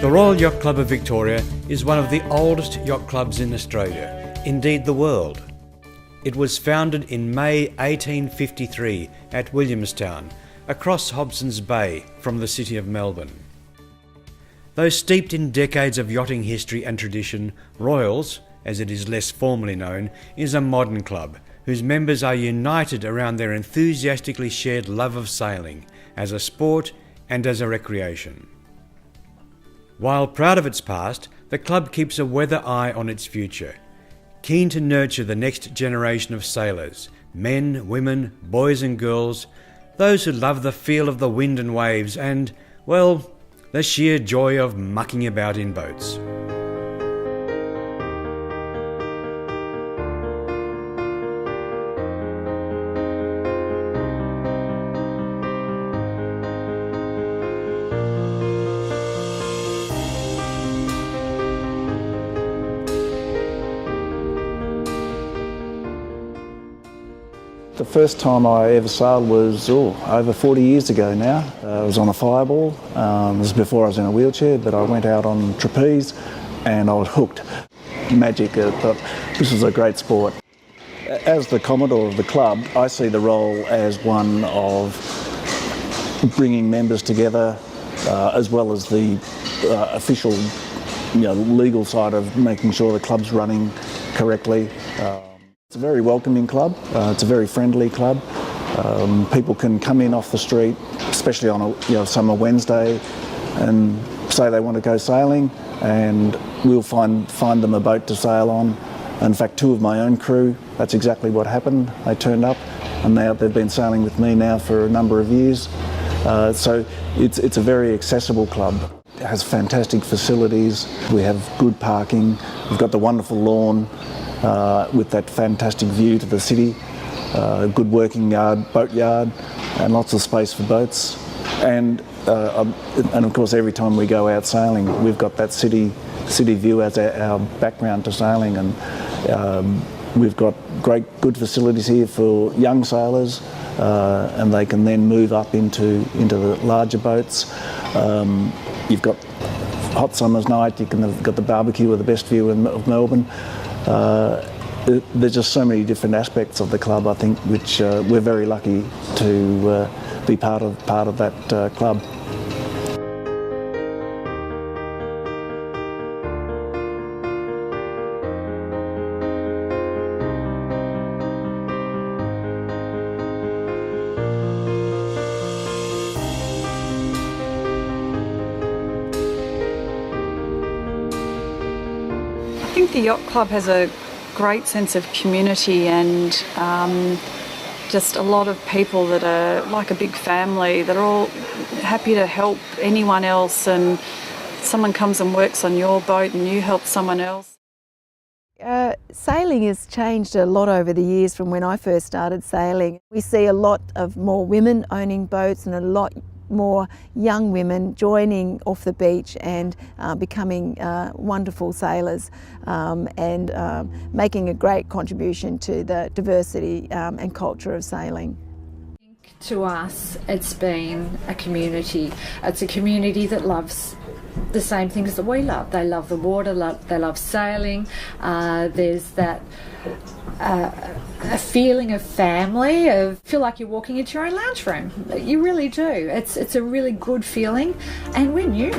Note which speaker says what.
Speaker 1: The Royal Yacht Club of Victoria is one of the oldest yacht clubs in Australia, indeed the world. It was founded in May 1853 at Williamstown, across Hobson's Bay from the city of Melbourne. Though steeped in decades of yachting history and tradition, Royals, as it is less formally known, is a modern club whose members are united around their enthusiastically shared love of sailing as a sport and as a recreation. While proud of its past, the club keeps a weather eye on its future, keen to nurture the next generation of sailors, men, women, boys and girls, those who love the feel of the wind and waves and, well, the sheer joy of mucking about in boats.
Speaker 2: The first time I ever sailed was over 40 years ago now. I was on a fireball. This was before I was in a wheelchair, but I went out on trapeze and I was hooked. Magic. I thought this was a great sport. As the Commodore of the club, I see the role as one of bringing members together, as well as the official, legal side of making sure the club's running correctly. It's a very welcoming club, it's a very friendly club. People can come in off the street, especially on a summer Wednesday, and say they want to go sailing, and we'll find them a boat to sail on. In fact, two of my own crew, that's exactly what happened. They turned up and they've been sailing with me now for a number of years. So it's a very accessible club. It has fantastic facilities, we have good parking, we've got the wonderful lawn, with that fantastic view to the city, good working yard, boat yard, and lots of space for boats. And of course, every time we go out sailing, we've got that city view as our background to sailing, and we've got good facilities here for young sailors, and they can then move up into the larger boats. You've got hot summer's night, you've got the barbecue with the best view of Melbourne. There's just so many different aspects of the club, I think, which we're very lucky to be part of that club.
Speaker 3: I think the Yacht Club has a great sense of community and just a lot of people that are like a big family that are all happy to help anyone else, and someone comes and works on your boat and you help someone else.
Speaker 4: Sailing has changed a lot over the years from when I first started sailing. We see a lot of more women owning boats and a lot more young women joining off the beach and becoming wonderful sailors and making a great contribution to the diversity and culture of sailing.
Speaker 5: To us, it's been a community. It's a community that loves the same things that we love. They love the water, they love sailing. There's that a feeling of family, feel like you're walking into your own lounge room. You really do. It's a really good feeling, and we're new.